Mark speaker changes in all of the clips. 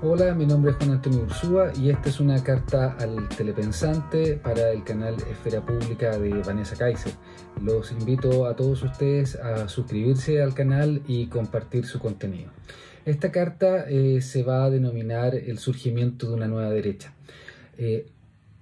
Speaker 1: Hola, mi nombre es Juan Antonio Ursúa y esta es una carta al telepensante para el canal Esfera Pública de Vanessa Kaiser. Los invito a todos ustedes a suscribirse al canal y compartir su contenido. Esta carta se va a denominar el surgimiento de una nueva derecha.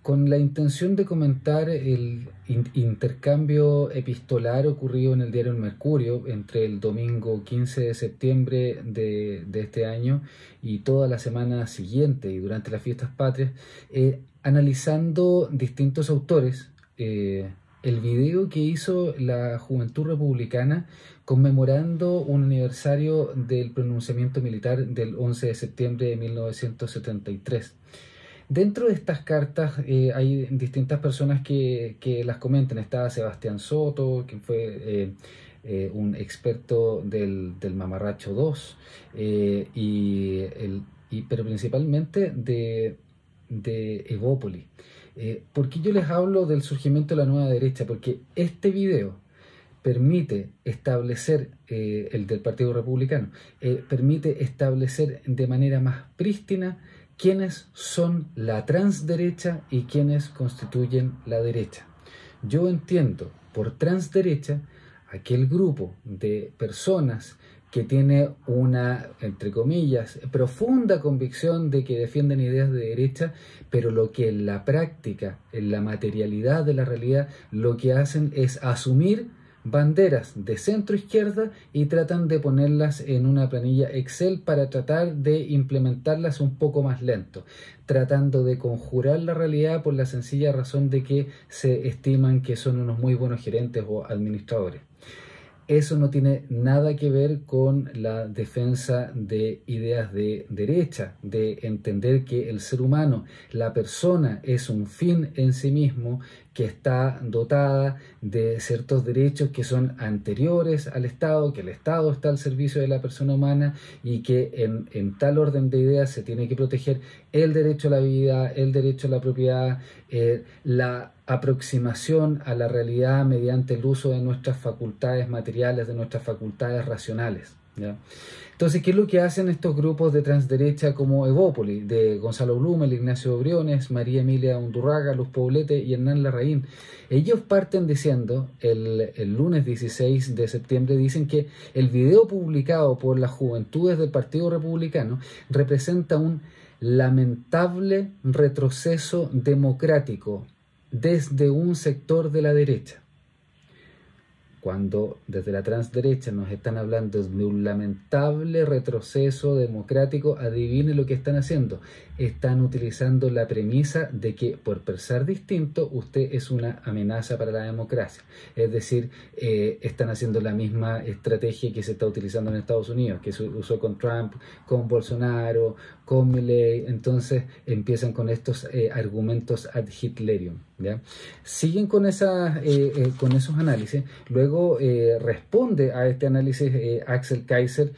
Speaker 1: Con la intención de comentar el intercambio epistolar ocurrido en el diario El Mercurio entre el domingo 15 de septiembre de este año y toda la semana siguiente y durante las fiestas patrias, analizando distintos autores, el video que hizo la Juventud Republicana conmemorando un aniversario del pronunciamiento militar del 11 de septiembre de 1973. Dentro de estas cartas hay distintas personas que las comentan. Está Sebastián Soto, quien fue un experto del mamarracho 2, pero principalmente de Evópolis. ¿Por qué yo les hablo del surgimiento de la nueva derecha? Porque este video permite establecer, el del Partido Republicano, permite establecer de manera más prístina quiénes son la transderecha y quiénes constituyen la derecha. Yo entiendo por transderecha aquel grupo de personas que tiene una, entre comillas, profunda convicción de que defienden ideas de derecha, pero lo que en la práctica, en la materialidad de la realidad, lo que hacen es asumir banderas de centro izquierda y tratan de ponerlas en una planilla Excel para tratar de implementarlas un poco más lento, tratando de conjurar la realidad por la sencilla razón de que se estiman que son unos muy buenos gerentes o administradores. Eso no tiene nada que ver con la defensa de ideas de derecha, de entender que el ser humano, la persona, es un fin en sí mismo, que está dotada de ciertos derechos que son anteriores al Estado, que el Estado está al servicio de la persona humana y que en tal orden de ideas se tiene que proteger el derecho a la vida, el derecho a la propiedad, la aproximación a la realidad mediante el uso de nuestras facultades materiales, de nuestras facultades racionales, ¿ya? Entonces, ¿qué es lo que hacen estos grupos de transderecha como Evópolis, de Gonzalo Blumel, Ignacio Briones, María Emilia Undurraga, Luz Poblete y Hernán Larraín? Ellos parten diciendo, el lunes 16 de septiembre, dicen que el video publicado por las juventudes del Partido Republicano representa un lamentable retroceso democrático desde un sector de la derecha. Cuando desde la transderecha nos están hablando de un lamentable retroceso democrático, adivine lo que están haciendo. Están utilizando la premisa de que por pensar distinto usted es una amenaza para la democracia. Es decir, están haciendo la misma estrategia que se está utilizando en Estados Unidos, que se usó con Trump, con Bolsonaro, con Milei. Entonces empiezan con estos argumentos ad Hitlerium, ¿ya? Siguen con esos análisis. Luego responde a este análisis Axel Kaiser,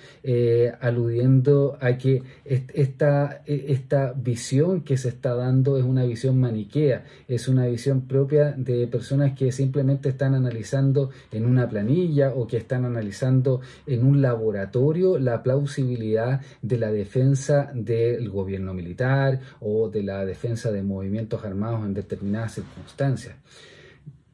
Speaker 1: aludiendo a que esta visión que se está dando es una visión maniquea, es una visión propia de personas que simplemente están analizando en una planilla o que están analizando en un laboratorio la plausibilidad de la defensa del gobierno militar o de la defensa de movimientos armados en determinadas circunstancias.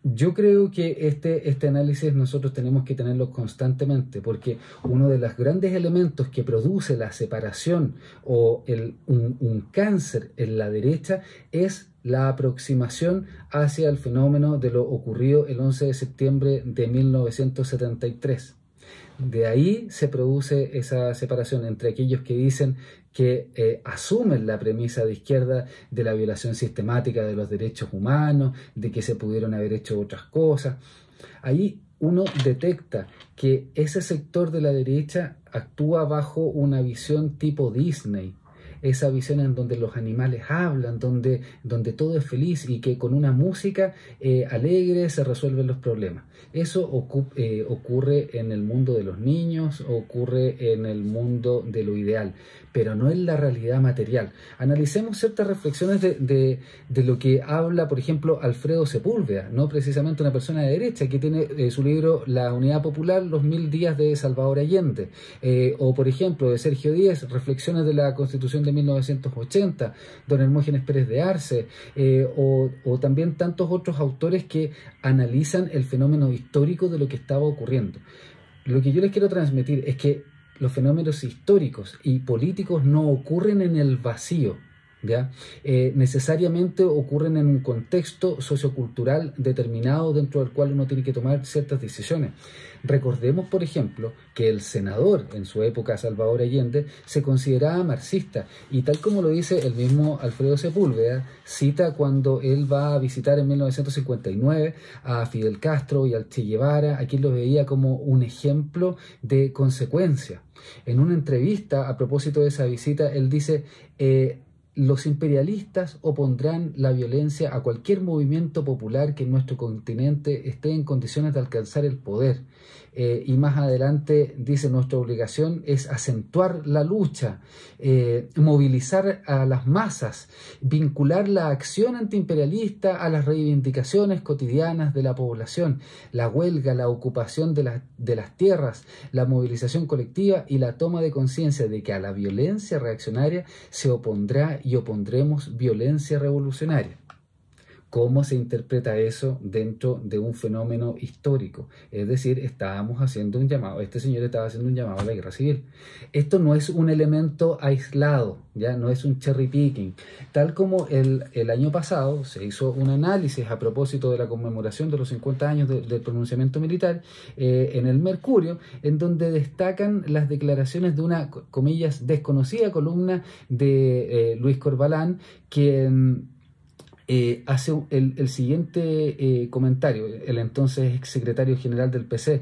Speaker 1: Yo creo que este análisis nosotros tenemos que tenerlo constantemente, porque uno de los grandes elementos que produce la separación o un cáncer en la derecha es la aproximación hacia el fenómeno de lo ocurrido el 11 de septiembre de 1973. De ahí se produce esa separación entre aquellos que dicen que asumen la premisa de izquierda de la violación sistemática de los derechos humanos, de que se pudieron haber hecho otras cosas. Ahí uno detecta que ese sector de la derecha actúa bajo una visión tipo Disney, esa visión en donde los animales hablan, donde todo es feliz y que con una música alegre se resuelven los problemas. Eso ocurre en el mundo de los niños, ocurre en el mundo de lo ideal, pero no en la realidad material. Analicemos ciertas reflexiones de lo que habla, por ejemplo, Alfredo Sepúlveda, no precisamente una persona de derecha, que tiene su libro La Unidad Popular, los 1000 días de Salvador Allende, o por ejemplo de Sergio Díez, Reflexiones de la Constitución de 1980, don Hermógenes Pérez de Arce, o también tantos otros autores que analizan el fenómeno histórico de lo que estaba ocurriendo. Lo que yo les quiero transmitir es que los fenómenos históricos y políticos no ocurren en el vacío, ¿ya? Necesariamente ocurren en un contexto sociocultural determinado dentro del cual uno tiene que tomar ciertas decisiones. Recordemos, por ejemplo, que el senador en su época, Salvador Allende, se consideraba marxista, y tal como lo dice el mismo Alfredo Sepúlveda, cita cuando él va a visitar en 1959 a Fidel Castro y al Che Guevara, a quien lo veía como un ejemplo de consecuencia. En una entrevista a propósito de esa visita, él dice: los imperialistas opondrán la violencia a cualquier movimiento popular que en nuestro continente esté en condiciones de alcanzar el poder. Y más adelante dice: nuestra obligación es acentuar la lucha, movilizar a las masas, vincular la acción antiimperialista a las reivindicaciones cotidianas de la población, la huelga, la ocupación de las tierras, la movilización colectiva y la toma de conciencia de que a la violencia reaccionaria se opondrá y opondremos violencia revolucionaria. ¿Cómo se interpreta eso dentro de un fenómeno histórico? Es decir, estábamos haciendo un llamado, este señor estaba haciendo un llamado a la guerra civil. Esto no es un elemento aislado, ya no es un cherry picking. Tal como el año pasado se hizo un análisis a propósito de la conmemoración de los 50 años del pronunciamiento militar en el Mercurio, en donde destacan las declaraciones de una, comillas, desconocida columna de Luis Corvalán, quien hace el siguiente comentario, el entonces exsecretario general del PC.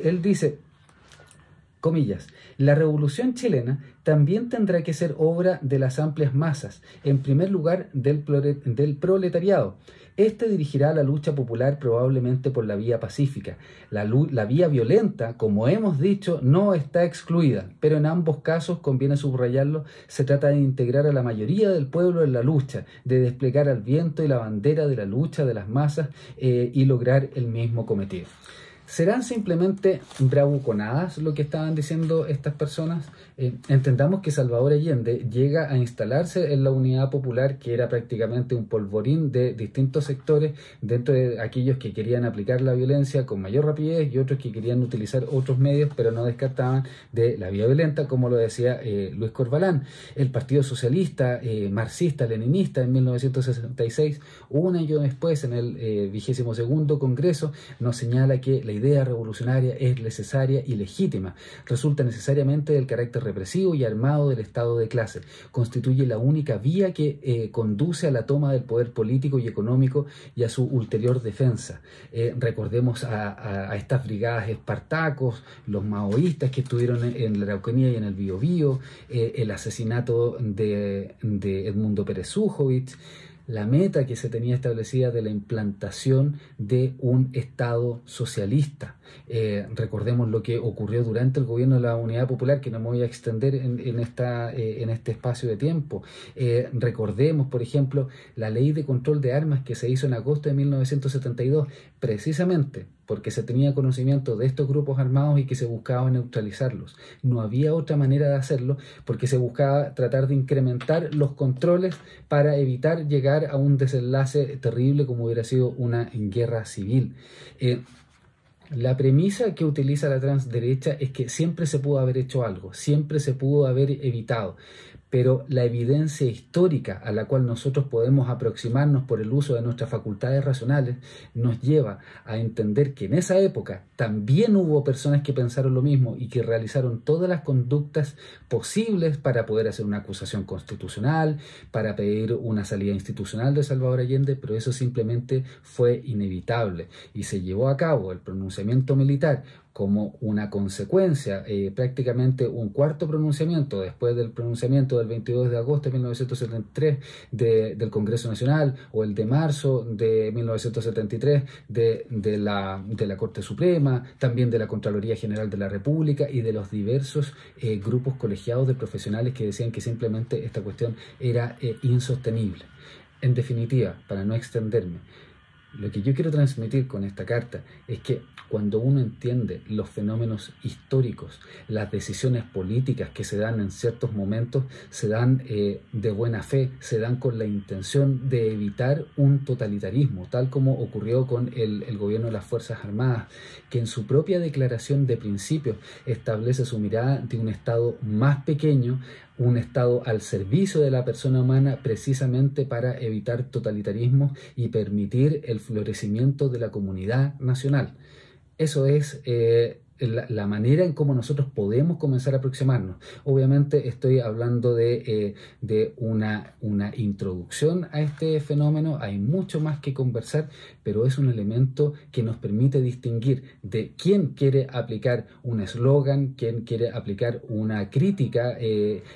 Speaker 1: Él dice, comillas: la revolución chilena también tendrá que ser obra de las amplias masas, en primer lugar del proletariado. Este dirigirá la lucha popular probablemente por la vía pacífica. La vía violenta, como hemos dicho, no está excluida, pero en ambos casos, conviene subrayarlo, se trata de integrar a la mayoría del pueblo en la lucha, de desplegar al viento y la bandera de la lucha de las masas y lograr el mismo cometido. ¿Serán simplemente bravuconadas lo que estaban diciendo estas personas? Entendamos que Salvador Allende llega a instalarse en la Unidad Popular, que era prácticamente un polvorín de distintos sectores, dentro de aquellos que querían aplicar la violencia con mayor rapidez y otros que querían utilizar otros medios, pero no descartaban de la vía violenta, como lo decía Luis Corvalán. El Partido Socialista, marxista, leninista, en 1966, un año después, en el 22º Congreso, nos señala que la idea revolucionaria es necesaria y legítima, resulta necesariamente del carácter represivo y armado del Estado de clase, constituye la única vía que conduce a la toma del poder político y económico y a su ulterior defensa. Recordemos a estas brigadas espartacos, los maoístas que estuvieron en la Araucanía y en el Biobío, el asesinato de Edmundo Pérez Zújovich, la meta que se tenía establecida de la implantación de un Estado socialista. Recordemos lo que ocurrió durante el gobierno de la Unidad Popular, que no me voy a extender en este espacio de tiempo. Recordemos, por ejemplo, la ley de control de armas que se hizo en agosto de 1972, precisamente porque se tenía conocimiento de estos grupos armados y que se buscaba neutralizarlos. No había otra manera de hacerlo, porque se buscaba tratar de incrementar los controles para evitar llegar a un desenlace terrible como hubiera sido una guerra civil. La premisa que utiliza la transderecha es que siempre se pudo haber hecho algo, siempre se pudo haber evitado, pero la evidencia histórica a la cual nosotros podemos aproximarnos por el uso de nuestras facultades racionales nos lleva a entender que en esa época también hubo personas que pensaron lo mismo y que realizaron todas las conductas posibles para poder hacer una acusación constitucional, para pedir una salida institucional de Salvador Allende, pero eso simplemente fue inevitable y se llevó a cabo el pronunciamiento militar como una consecuencia, prácticamente un cuarto pronunciamiento después del pronunciamiento del 22 de agosto de 1973 del Congreso Nacional, o el de marzo de 1973 de la Corte Suprema, también de la Contraloría General de la República y de los diversos grupos colegiados de profesionales que decían que simplemente esta cuestión era insostenible. En definitiva, para no extenderme, lo que yo quiero transmitir con esta carta es que cuando uno entiende los fenómenos históricos, las decisiones políticas que se dan en ciertos momentos, se dan de buena fe, se dan con la intención de evitar un totalitarismo, tal como ocurrió con el gobierno de las Fuerzas Armadas, que en su propia declaración de principios establece su mirada de un Estado más pequeño, un Estado al servicio de la persona humana, precisamente para evitar totalitarismo y permitir el florecimiento de la comunidad nacional. Eso es la manera en cómo nosotros podemos comenzar a aproximarnos. Obviamente estoy hablando de una introducción a este fenómeno. Hay mucho más que conversar, pero es un elemento que nos permite distinguir de quién quiere aplicar un eslogan, quién quiere aplicar una crítica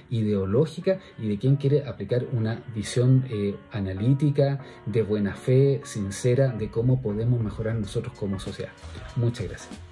Speaker 1: ideológica y de quién quiere aplicar una visión analítica, de buena fe, sincera, de cómo podemos mejorar nosotros como sociedad. Muchas gracias.